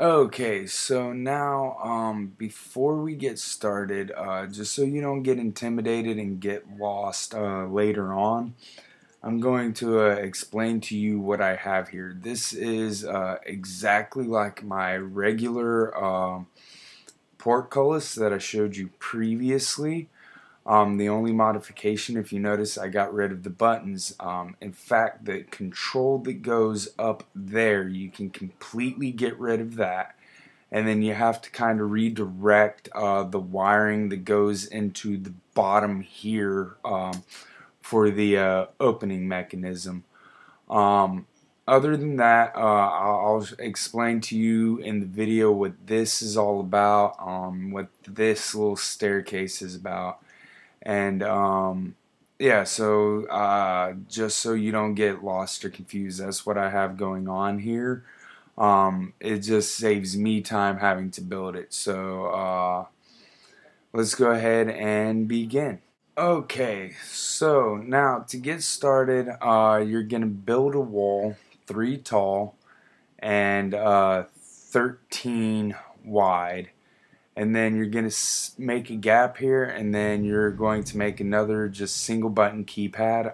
Okay, so now, before we get started, just so you don't get intimidated and get lost later on, I'm going to explain to you what I have here. This is exactly like my regular portcullis that I showed you previously. The only modification, if you notice, I got rid of the buttons. In fact, the control that goes up there, you can completely get rid of that. And then you have to kind of redirect the wiring that goes into the bottom here for the opening mechanism. Um, Other than that, I'll explain to you in the video what this is all about, what this little staircase is about. And yeah, so just so you don't get lost or confused, that's what I have going on here. It just saves me time having to build it. So let's go ahead and begin. Okay, so now to get started, you're going to build a wall 3 tall and 13 wide. And then you're going to make a gap here, and then you're going to make another just single button keypad,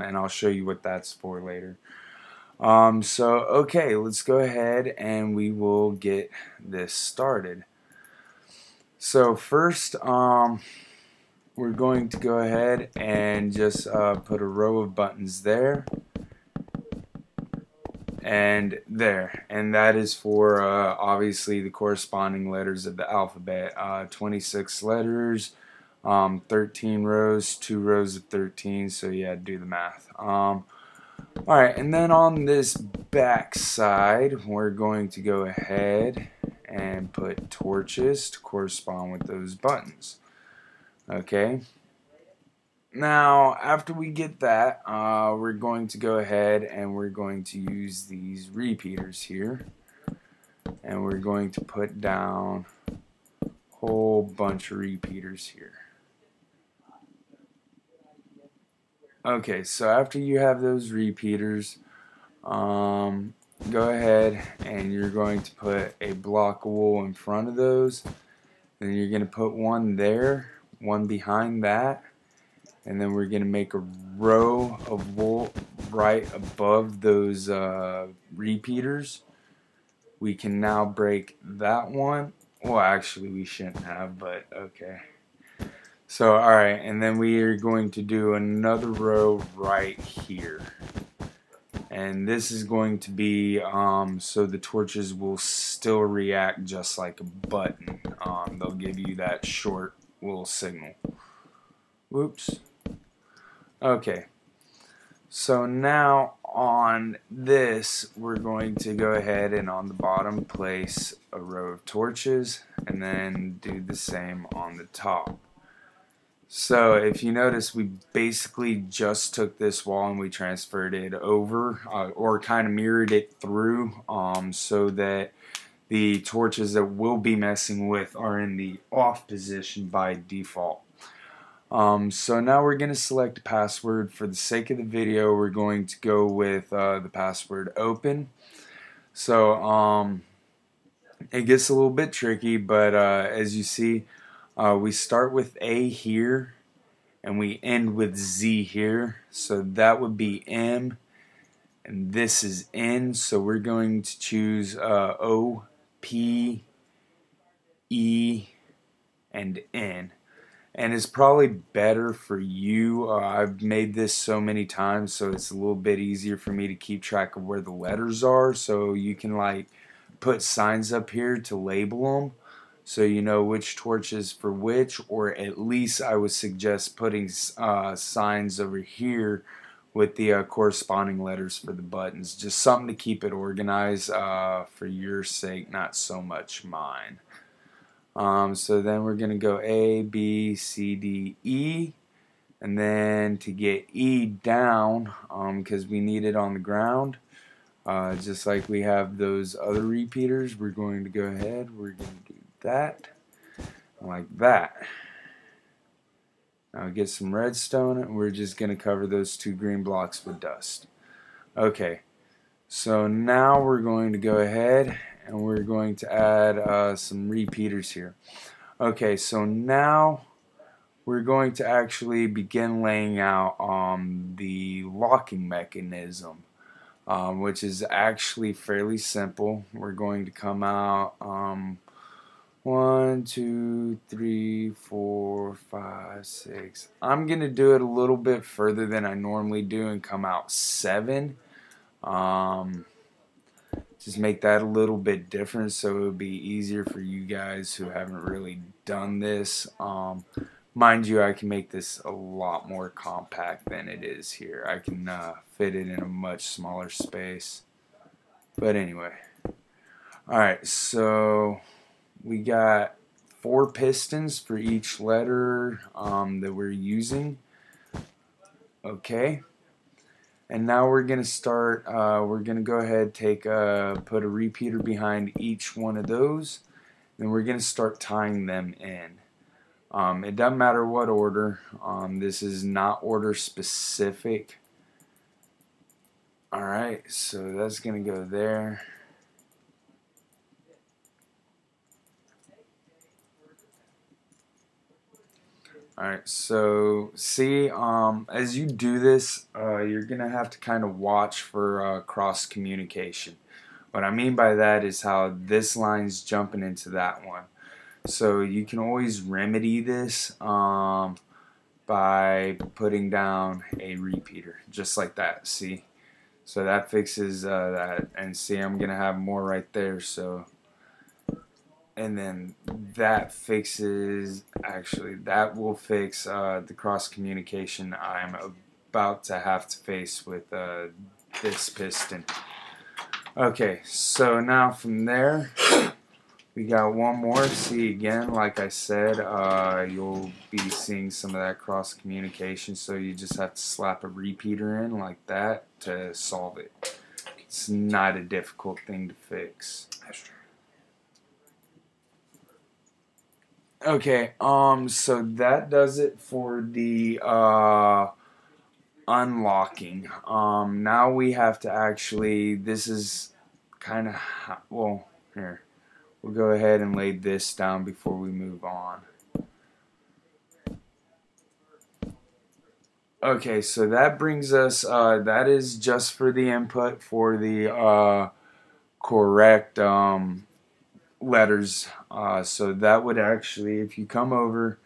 and I'll show you what that's for later. Okay, let's go ahead and we will get this started. So first, we're going to go ahead and just put a row of buttons there and there, and that is for obviously the corresponding letters of the alphabet. 26 letters, 13 rows, 2 rows of 13, so yeah, do the math. Alright, and then on this back side, we're going to go ahead and put torches to correspond with those buttons. Okay. Now, after we get that, we're going to go ahead and we're going to use these repeaters here. And we're going to put down a whole bunch of repeaters here. Okay, so after you have those repeaters, go ahead and you're going to put a block of wool in front of those. Then you're going to put one there, one behind that, and then we're going to make a row of wool right above those repeaters. We can now break that one. Well, actually we shouldn't have, but okay. So alright, and then we are going to do another row right here. And this is going to be so the torches will still react just like a button. They'll give you that short little signal. Whoops. Okay. So now on this, we're going to go ahead and on the bottom place a row of torches and then do the same on the top. So if you notice, we basically just took this wall and we transferred it over or kind of mirrored it through so that the torches that we'll be messing with are in the off position by default. So now we're going to select a password. For the sake of the video, we're going to go with the password open. So it gets a little bit tricky, but as you see, we start with A here and we end with Z here, so that would be M, and this is N, so we're going to choose O, P, E, and N. And it's probably better for you. I've made this so many times, so it's a little bit easier for me to keep track of where the letters are, so you can like put signs up here to label them so you know which torch is for which, or at least I would suggest putting signs over here with the corresponding letters for the buttons. Just something to keep it organized for your sake, not so much mine. So then we're going to go A, B, C, D, E, and then to get E down, because we need it on the ground, just like we have those other repeaters, we're going to go ahead, we're going to do that, like that. Now get some redstone, and we're just going to cover those 2 green blocks with dust. Okay, so now we're going to go ahead and we're going to add some repeaters here. Okay, so now we're going to actually begin laying out the locking mechanism, which is actually fairly simple. We're going to come out 1, 2, 3, 4, 5, 6. I'm going to do it a little bit further than I normally do and come out 7. Just make that a little bit different so it would be easier for you guys who haven't really done this. Mind you, I can make this a lot more compact than it is here. I can fit it in a much smaller space. But anyway. Alright, so we got 4 pistons for each letter that we're using. Okay. And now we're going to start, we're going to go ahead and put a repeater behind each one of those. And we're going to start tying them in. It doesn't matter what order. This is not order specific. Alright, so that's going to go there. Alright, so see, as you do this, you're going to have to kind of watch for cross communication. What I mean by that is how this line's jumping into that one. So you can always remedy this by putting down a repeater, just like that, see? So that fixes that, and see, I'm going to have more right there, so... And then that fixes, actually, that will fix the cross communication I'm about to have to face with this piston. Okay, so now from there, we got one more. See, again, like I said, you'll be seeing some of that cross communication, so you just have to slap a repeater in like that to solve it. It's not a difficult thing to fix. That's true. Okay, so that does it for the unlocking. Now we have to actually, this is kind of, well, here, we'll go ahead and lay this down before we move on. Okay, so that brings us, that is just for the input for the correct letters. So that would actually, if you come over,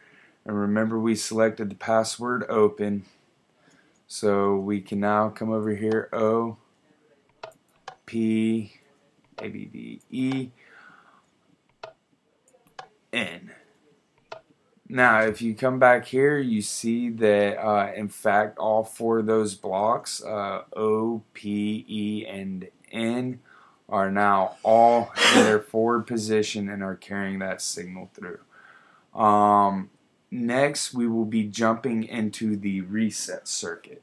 and remember we selected the password open, so we can now come over here, O, P, A, B, B, E, N. Now if you come back here, you see that in fact all 4 of those blocks, O, P, E, and N, are now all in their forward position and are carrying that signal through. Next, we will be jumping into the reset circuit.